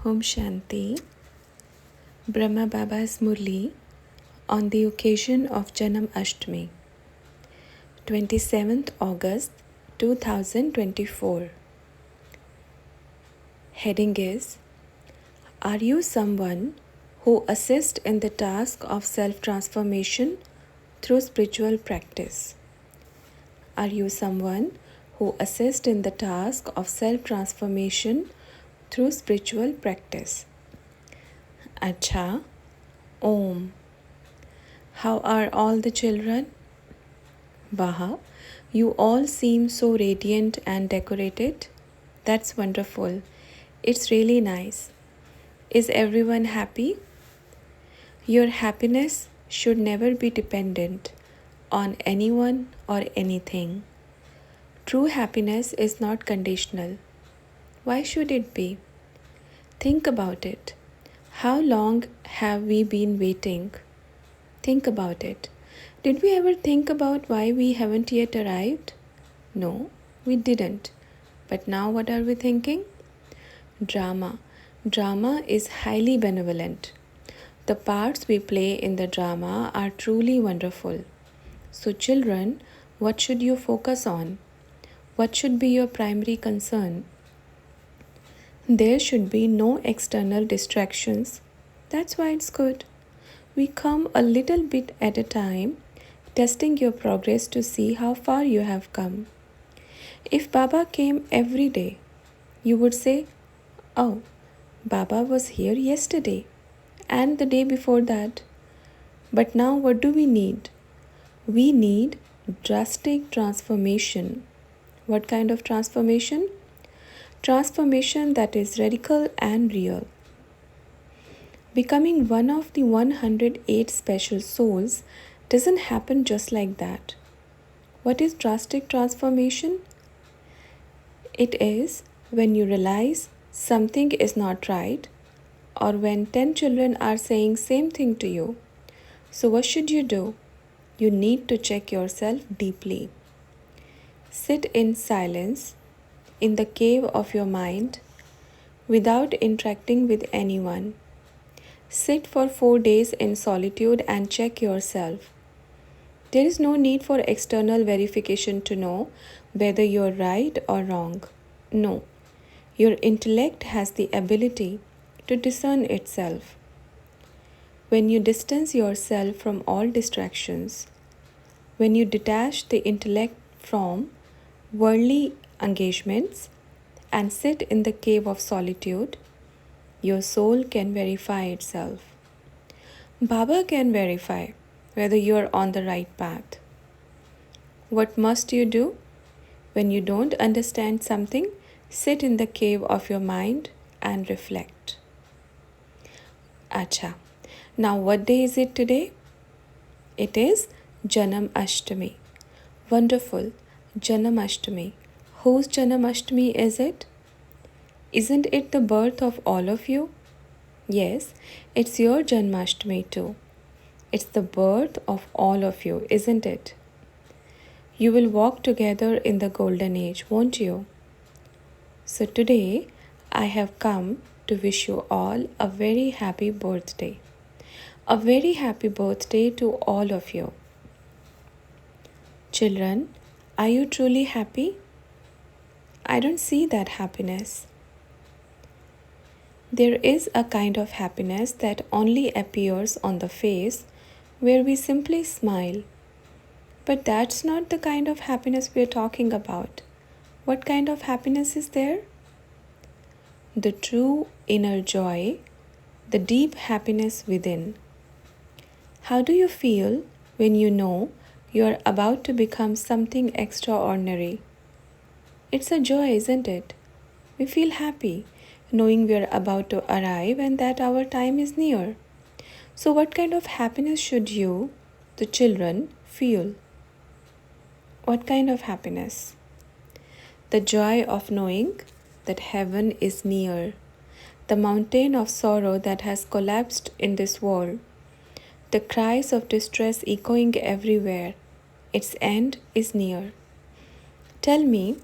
Om Shanti. Brahma Baba's Murli on the occasion of Janamashatmi, 27th August 2024. Heading is: Are you someone who assists in the task of self-transformation through spiritual practice? Are you someone who assists in the task of self-transformation through spiritual practice? Acha, Om. How are all the children? Baha, you all seem so radiant and decorated. That's wonderful. It's really nice. Is everyone happy? Your happiness should never be dependent on anyone or anything. True happiness is not conditional. Why should it be? Think about it. How long have we been waiting? Think about it. Did we ever think about why we haven't yet arrived? No, we didn't. But now what are we thinking? Drama. Drama is highly benevolent. The parts we play in the drama are truly wonderful. So children, what should you focus on? What should be your primary concern? There should be no external distractions. That's why it's good. We come a little bit at a time, testing your progress to see how far you have come. If Baba came every day, you would say, "Oh, Baba was here yesterday and the day before that." But now what do we need? We need drastic transformation. What kind of transformation? Transformation that is radical and real. Becoming one of the 108 special souls doesn't happen just like that. What is drastic transformation? It is when you realize something is not right, or when 10 children are saying same thing to you. So what should you do? You need to check yourself deeply. Sit in silence in the cave of your mind without interacting with anyone. Sit for 4 days in solitude and check yourself. There is no need for external verification to know whether you're right or wrong. No, your intellect has the ability to discern itself. When you distance yourself from all distractions, when you detach the intellect from worldly engagements and sit in the cave of solitude, your soul can verify itself. Baba can verify whether you are on the right path. What must you do? When you don't understand something, sit in the cave of your mind and reflect. Acha. Now what day is it today? It is Janamashatmi. Wonderful. Janamashatmi. Whose Janamashatmi is it? Isn't it the birth of all of you? Yes, it's your Janmashtami too. It's the birth of all of you, isn't it? You will walk together in the golden age, won't you? So today, I have come to wish you all a very happy birthday. A very happy birthday to all of you. Children, are you truly happy? I don't see that happiness. There is a kind of happiness that only appears on the face where we simply smile. But that's not the kind of happiness we're talking about. What kind of happiness is there? The true inner joy, the deep happiness within. How do you feel when you know you're about to become something extraordinary? It's a joy, isn't it? We feel happy knowing we're about to arrive and that our time is near. So what kind of happiness should you, the children, feel? What kind of happiness? The joy of knowing that heaven is near, the mountain of sorrow that has collapsed in this world, the cries of distress echoing everywhere, its end is near. Tell me,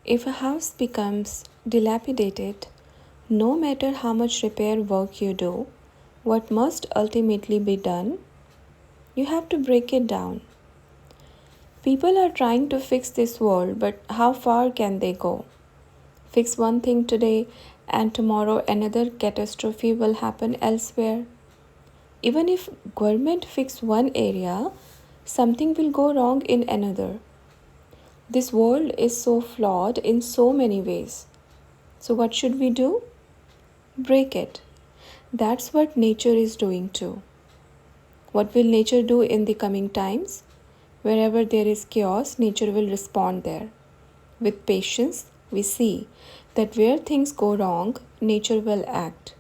if a house becomes dilapidated, no matter how much repair work you do, what must ultimately be done, you have to break it down. People are trying to fix this world, but how far can they go? Fix one thing today, and tomorrow another catastrophe will happen elsewhere. Even if government fix one area, something will go wrong in another. This world is so flawed in so many ways. So what should we do? Break it. That's what nature is doing too. What will nature do in the coming times? Wherever there is chaos, nature will respond there. With patience, we see that where things go wrong, nature will act.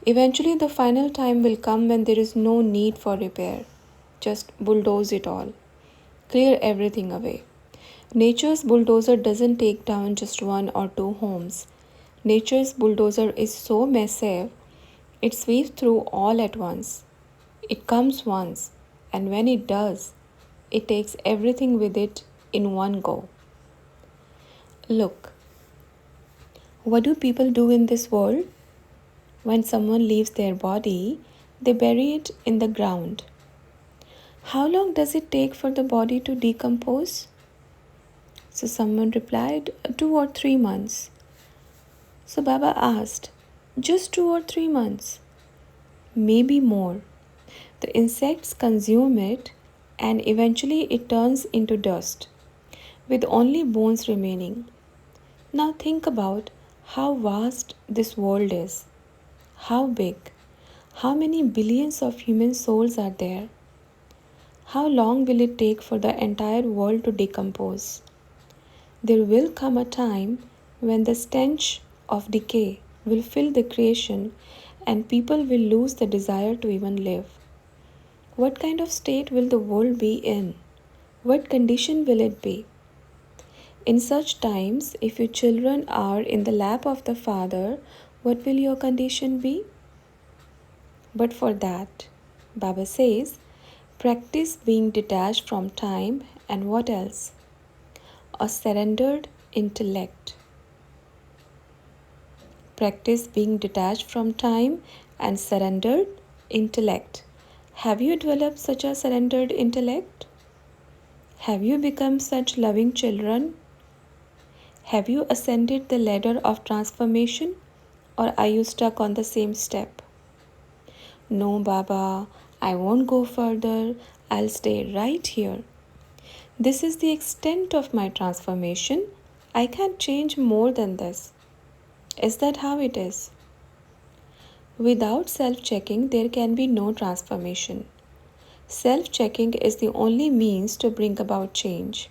Eventually, the final time will come when there is no need for repair. Just bulldoze it all. Clear everything away. Nature's bulldozer doesn't take down just one or two homes. Nature's bulldozer is so massive, it sweeps through all at once. It comes once, and when it does, it takes everything with it in one go. Look, what do people do in this world? When someone leaves their body, they bury it in the ground. How long does it take for the body to decompose? So someone replied, 2 or 3 months. So Baba asked, just 2 or 3 months? Maybe more. The insects consume it and eventually it turns into dust, with only bones remaining. Now think about how vast this world is. How big? How many billions of human souls are there? How long will it take for the entire world to decompose? There will come a time when the stench of decay will fill the creation and people will lose the desire to even live. What kind of state will the world be in? What condition will it be? In such times, if your children are in the lap of the Father, what will your condition be? But for that, Baba says, practice being detached from time and what else? A surrendered intellect. Practice being detached from time and surrendered intellect. Have you developed such a surrendered intellect? Have you become such loving children? Have you ascended the ladder of transformation, or are you stuck on the same step? No, Baba, I won't go further. I'll stay right here. This is the extent of my transformation. I can't change more than this. Is that how it is? Without self-checking, there can be no transformation. Self-checking is the only means to bring about change.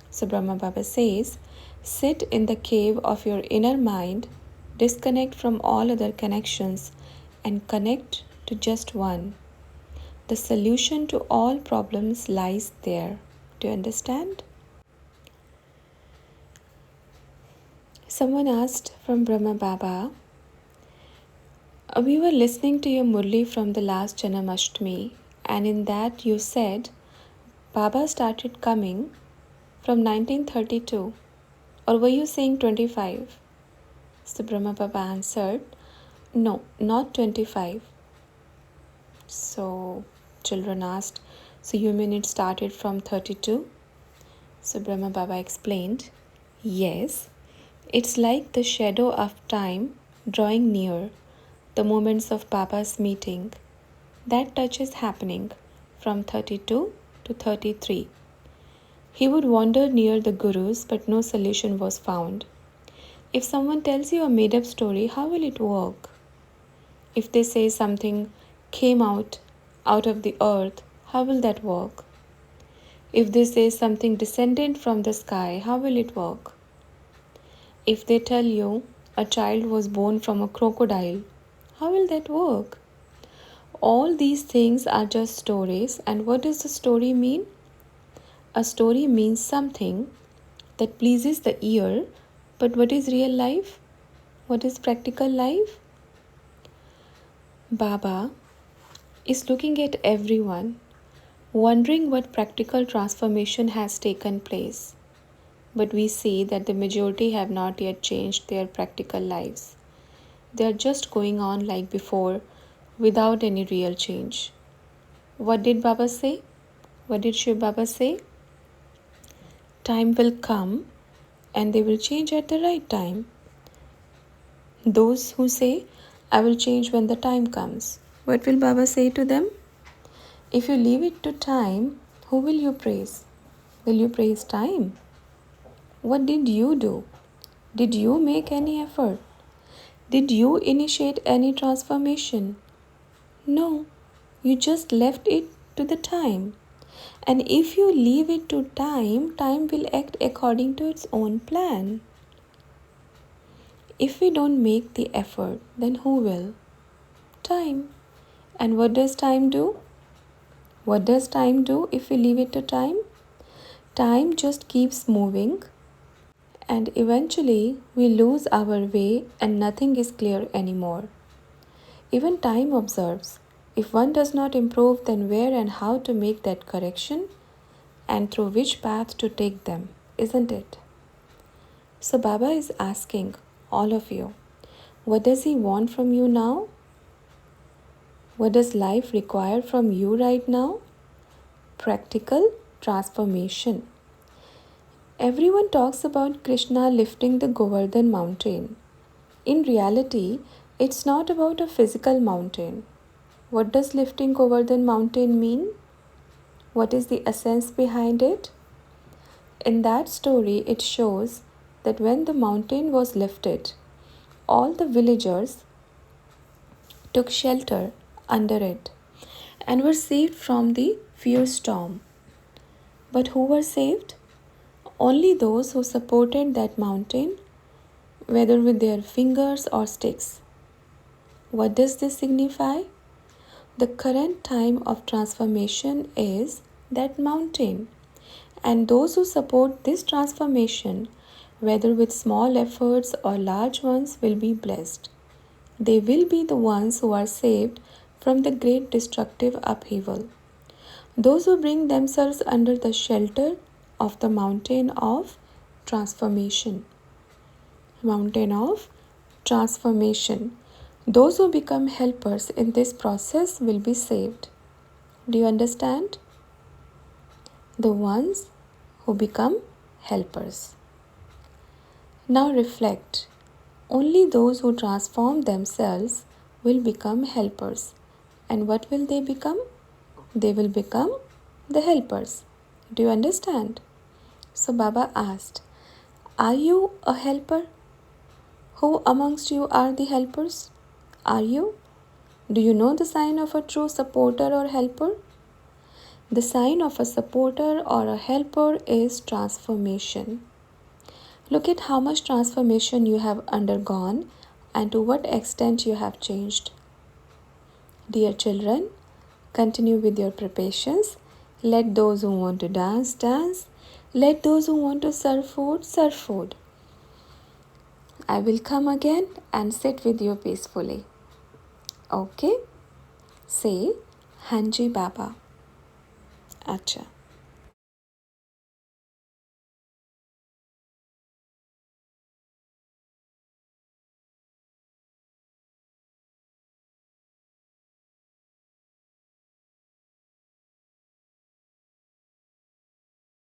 So Brahma Baba says, sit in the cave of your inner mind, disconnect from all other connections, and connect to just one. The solution to all problems lies there. Do you understand? Someone asked from Brahma Baba, we were listening to your Murli from the last Janamashatmi, and in that you said Baba started coming from 1932, or were you saying 25? So Brahma Baba answered, no, not 25. So children asked, so you mean it started from 32? So Brahma Baba explained, yes, it's like the shadow of time drawing near, the moments of Baba's meeting. That touch is happening from 32 to 33. He would wander near the gurus, but no solution was found. If someone tells you a made-up story, how will it work? If they say something came out of the earth, how will that work? If they say something descended from the sky, how will it work? If they tell you a child was born from a crocodile, how will that work? All these things are just stories, and what does the story mean? A story means something that pleases the ear, but what is real life? What is practical life? Baba is looking at everyone, wondering what practical transformation has taken place. but we see that the majority have not yet changed their practical lives. They are just going on like before without any real change. What did Baba say? What did Shiv Baba say? Time will come and they will change at the right time. Those who say, I will change when the time comes, what will Baba say to them? If you leave it to time, who will you praise? Will you praise time? What did you do? Did you make any effort? Did you initiate any transformation? No, you just left it to the time. And if you leave it to time, time will act according to its own plan. If we don't make the effort, then who will? Time. And what does time do? What does time do if we leave it to time? Time just keeps moving, and eventually we lose our way and nothing is clear anymore. Even time observes. If one does not improve, then where and how to make that correction and through which path to take them, isn't it? So Baba is asking all of you, what does he want from you now? What does life require from you right now? Practical transformation. Everyone talks about Krishna lifting the Govardhan mountain. In reality, it's not about a physical mountain. What does lifting Govardhan mountain mean? What is the essence behind it? In that story, it shows that when the mountain was lifted, all the villagers took shelter under it and were saved from the fierce storm. But who were saved? Only those who supported that mountain, whether with their fingers or sticks. What does this signify? The current time of transformation is that mountain, and those who support this transformation, whether with small efforts or large ones, will be blessed. They will be the ones who are saved from the great destructive upheaval. Those who bring themselves under the shelter of the mountain of transformation. Mountain of transformation. Those who become helpers in this process will be saved. Do you understand? The ones who become helpers. Now reflect. Only those who transform themselves will become helpers. And what will they become? They will become the helpers. Do you understand? So Baba asked, are you a helper? Who amongst you are the helpers? Are you? Do you know the sign of a true supporter or helper? The sign of a supporter or a helper is transformation. Look at how much transformation you have undergone and to what extent you have changed. Dear children, continue with your preparations. Let those who want to dance, dance. Let those who want to serve food, serve food. I will come again and sit with you peacefully. Okay? Say, Hanji Baba. Acha.